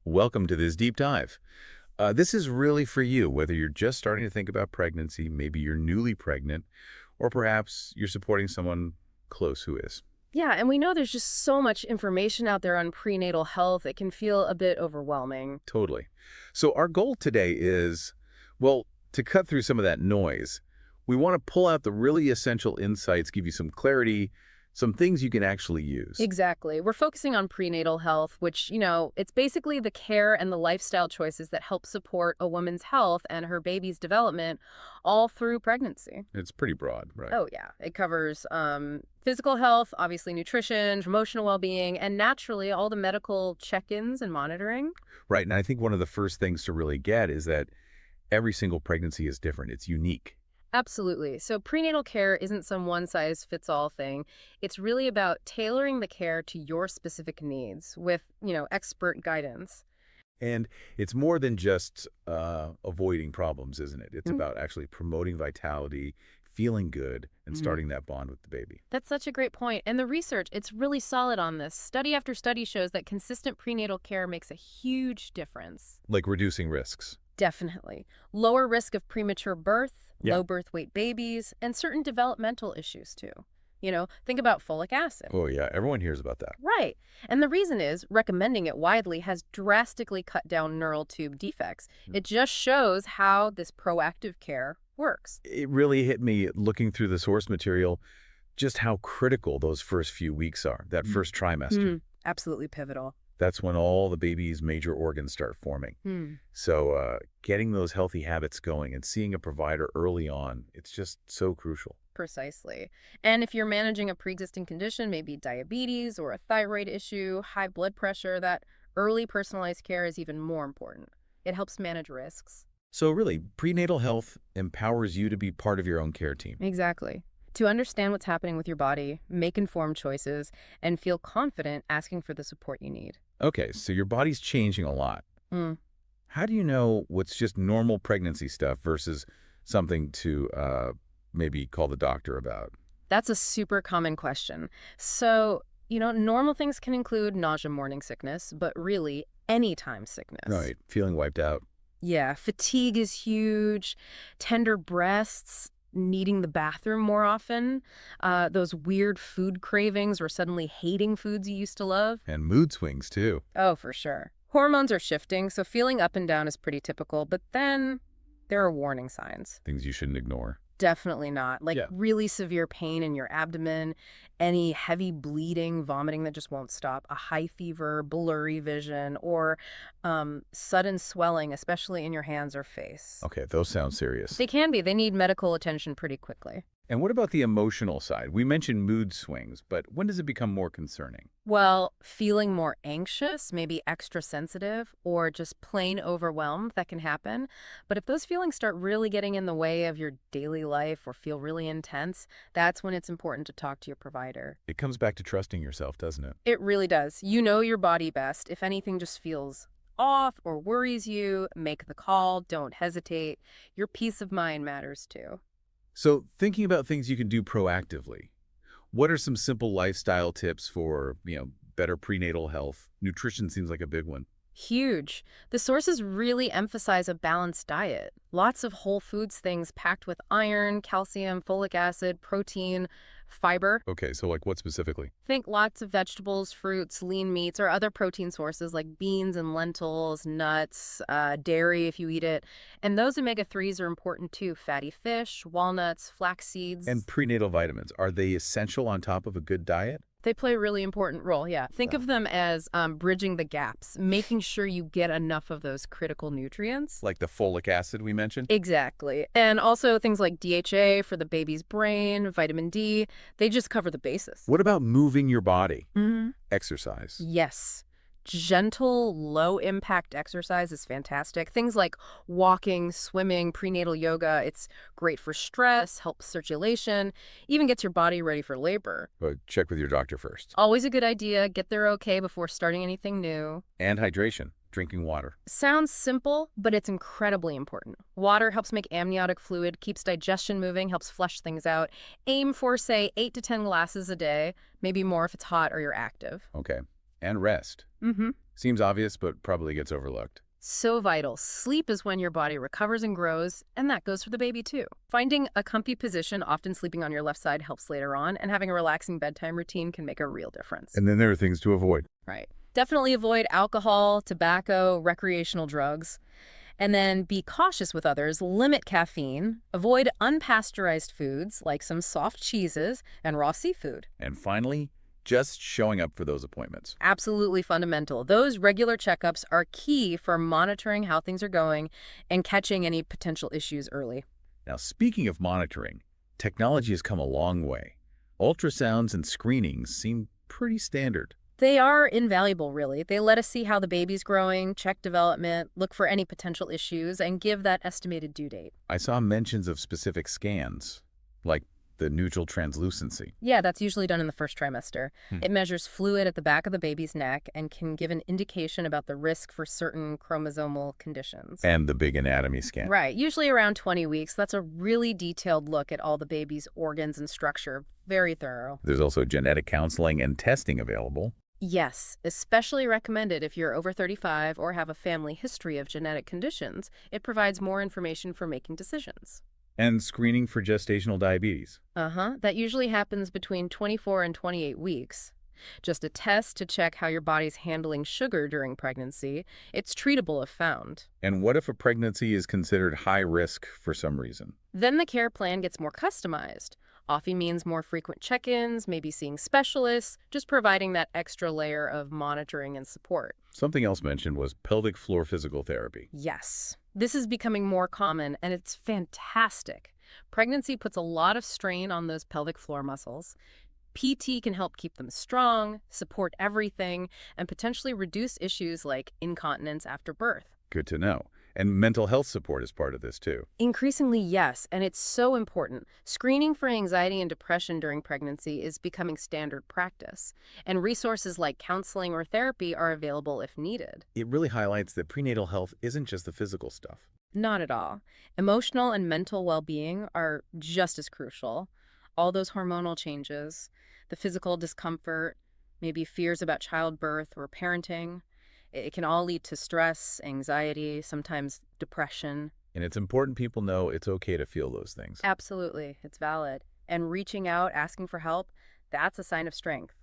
Welcome to this deep dive. This is really for you, whether you're just starting to think about pregnancy, maybe you're newly pregnant, or perhaps you're supporting someone close who is. Yeah, and we know there's just so much information out there on prenatal health. It can feel a bit overwhelming. Totally. So our goal today is, well, to cut through some of that noise. We want to pull out the really essential insights, give you some clarity, some things you can actually use. Exactly. We're focusing on prenatal health, which, it's basically the care and the lifestyle choices that help support a woman's health and her baby's development all through pregnancy. It's pretty broad, right? Oh, yeah. It covers physical health, obviously nutrition, emotional well-being, and naturally all the medical check-ins and monitoring. Right, and I think one of the first things to really get is that every single pregnancy is different. It's unique. Absolutely. So prenatal care isn't some one-size-fits-all thing. It's really about tailoring the care to your specific needs with, expert guidance. And it's more than just avoiding problems, isn't it? It's about actually promoting vitality, feeling good, and starting that bond with the baby. That's such a great point. And the research, it's really solid on this. Study after study shows that consistent prenatal care makes a huge difference. Like reducing risks. Definitely. Lower risk of premature birth, Yeah. low birth weight babies, and certain developmental issues too. Think about folic acid. Oh, yeah. Everyone hears about that. Right. And the reason is recommending it widely has drastically cut down neural tube defects. It just shows how this proactive care works. It really hit me looking through the source material just how critical those first few weeks are, that first trimester. Absolutely pivotal. That's when all the baby's major organs start forming. So getting those healthy habits going and seeing a provider early on, it's just so crucial. Precisely. And if you're managing a pre-existing condition, maybe diabetes or a thyroid issue, high blood pressure, that early personalized care is even more important. It helps manage risks. So really, prenatal health empowers you to be part of your own care team. Exactly. To understand what's happening with your body, make informed choices, and feel confident asking for the support you need. Okay, so your body's changing a lot. How do you know what's just normal pregnancy stuff versus something to maybe call the doctor about? That's a super common question. So, normal things can include nausea, morning sickness, but really anytime sickness. Right, feeling wiped out. Yeah, fatigue is huge, tender breasts, needing the bathroom more often, those weird food cravings or suddenly hating foods you used to love. And mood swings, too. Oh, for sure. Hormones are shifting, so feeling up and down is pretty typical, but then there are warning signs. Things you shouldn't ignore. Definitely not. Like really severe pain in your abdomen, any heavy bleeding, vomiting that just won't stop, a high fever, blurry vision, or sudden swelling, especially in your hands or face. Okay, those sound serious. They can be. They need medical attention pretty quickly. And what about the emotional side? We mentioned mood swings, but when does it become more concerning? Well, feeling more anxious, maybe extra sensitive, or just plain overwhelmed, that can happen. But if those feelings start really getting in the way of your daily life or feel really intense, that's when it's important to talk to your provider. It comes back to trusting yourself, doesn't it? It really does. You know your body best. If anything just feels off or worries you, make the call. Don't hesitate. Your peace of mind matters too. So thinking about things you can do proactively, what are some simple lifestyle tips for, better prenatal health? Nutrition seems like a big one. Huge. The sources really emphasize a balanced diet. Lots of whole foods things packed with iron, calcium, folic acid, protein, fiber. Okay, so like what specifically? Think lots of vegetables, fruits, lean meats, or other protein sources like beans and lentils, nuts, dairy if you eat it. And those omega-3s are important too. Fatty fish, walnuts, flax seeds. And prenatal vitamins, are they essential on top of a good diet? They play a really important role, yeah. Think of them as bridging the gaps, making sure you get enough of those critical nutrients. Like the folic acid we mentioned? Exactly. And also things like DHA for the baby's brain, vitamin D, they just cover the basis. What about moving your body? Exercise. Yes. Gentle, low-impact exercise is fantastic. Things like walking, swimming, prenatal yoga, it's great for stress, helps circulation, even gets your body ready for labor. But check with your doctor first. Always a good idea. Get there okay before starting anything new. And hydration. drinking water. Sounds simple, but it's incredibly important. Water helps make amniotic fluid, keeps digestion moving, helps flush things out. Aim for, say, 8 to 10 glasses a day, maybe more if it's hot or you're active. Okay. And rest. Mm-hmm. Seems obvious, but probably gets overlooked. So vital. Sleep is when your body recovers and grows, and that goes for the baby too. Finding a comfy position, often sleeping on your left side, helps later on, and having a relaxing bedtime routine can make a real difference. And then there are things to avoid. Right. Definitely avoid alcohol, tobacco, recreational drugs. And then be cautious with others, limit caffeine, avoid unpasteurized foods like some soft cheeses and raw seafood. And finally, just showing up for those appointments. Absolutely fundamental. Those regular checkups are key for monitoring how things are going and catching any potential issues early. Now, speaking of monitoring, technology has come a long way. Ultrasounds and screenings seem pretty standard. They are invaluable, really. They let us see how the baby's growing, check development, look for any potential issues, and give that estimated due date. I saw mentions of specific scans, like the neutral translucency. Yeah, that's usually done in the first trimester. Hmm. It measures fluid at the back of the baby's neck and can give an indication about the risk for certain chromosomal conditions. And the big anatomy scan. Right, usually around 20 weeks. That's a really detailed look at all the baby's organs and structure. Very thorough. There's also genetic counseling and testing available. Yes, especially recommended if you're over 35 or have a family history of genetic conditions. It provides more information for making decisions. And screening for gestational diabetes. That usually happens between 24 and 28 weeks. Just a test to check how your body's handling sugar during pregnancy. It's treatable if found. And what if a pregnancy is considered high risk for some reason? Then the care plan gets more customized. Often means more frequent check-ins, maybe seeing specialists, just providing that extra layer of monitoring and support. Something else mentioned was pelvic floor physical therapy. Yes, this is becoming more common, and it's fantastic. Pregnancy puts a lot of strain on those pelvic floor muscles. PT can help keep them strong, support everything, and potentially reduce issues like incontinence after birth. Good to know. And mental health support is part of this too. Increasingly, yes, and it's so important. Screening for anxiety and depression during pregnancy is becoming standard practice, and resources like counseling or therapy are available if needed. It really highlights that prenatal health isn't just the physical stuff. Not at all. Emotional and mental well-being are just as crucial. All those hormonal changes, the physical discomfort, maybe fears about childbirth or parenting, it can all lead to stress, anxiety, sometimes depression. And it's important people know it's okay to feel those things. Absolutely, it's valid. And reaching out, asking for help, that's a sign of strength.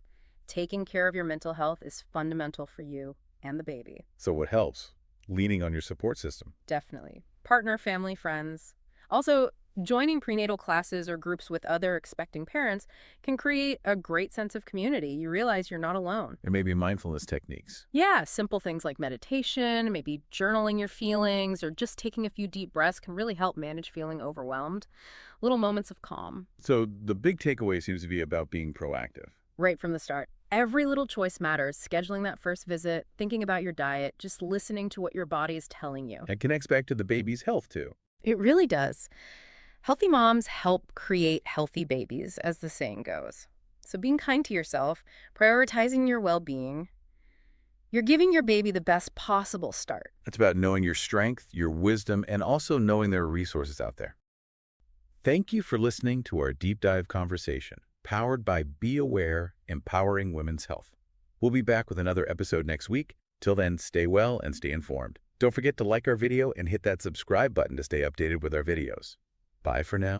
Taking care of your mental health is fundamental for you and the baby. So what helps? Leaning on your support system. Definitely. Partner, family, friends. Also, joining prenatal classes or groups with other expecting parents can create a great sense of community. You realize you're not alone. And maybe mindfulness techniques. Yeah, simple things like meditation, maybe journaling your feelings, or just taking a few deep breaths can really help manage feeling overwhelmed. Little moments of calm. So the big takeaway seems to be about being proactive. Right from the start. Every little choice matters. Scheduling that first visit, thinking about your diet, just listening to what your body is telling you. And connects back to the baby's health too. It really does. Healthy moms help create healthy babies, as the saying goes. So being kind to yourself, prioritizing your well-being, you're giving your baby the best possible start. It's about knowing your strength, your wisdom, and also knowing there are resources out there. Thank you for listening to our deep dive conversation, powered by Be Aware, Empowering Women's Health. We'll be back with another episode next week. Till then, stay well and stay informed. Don't forget to like our video and hit that subscribe button to stay updated with our videos. Bye for now.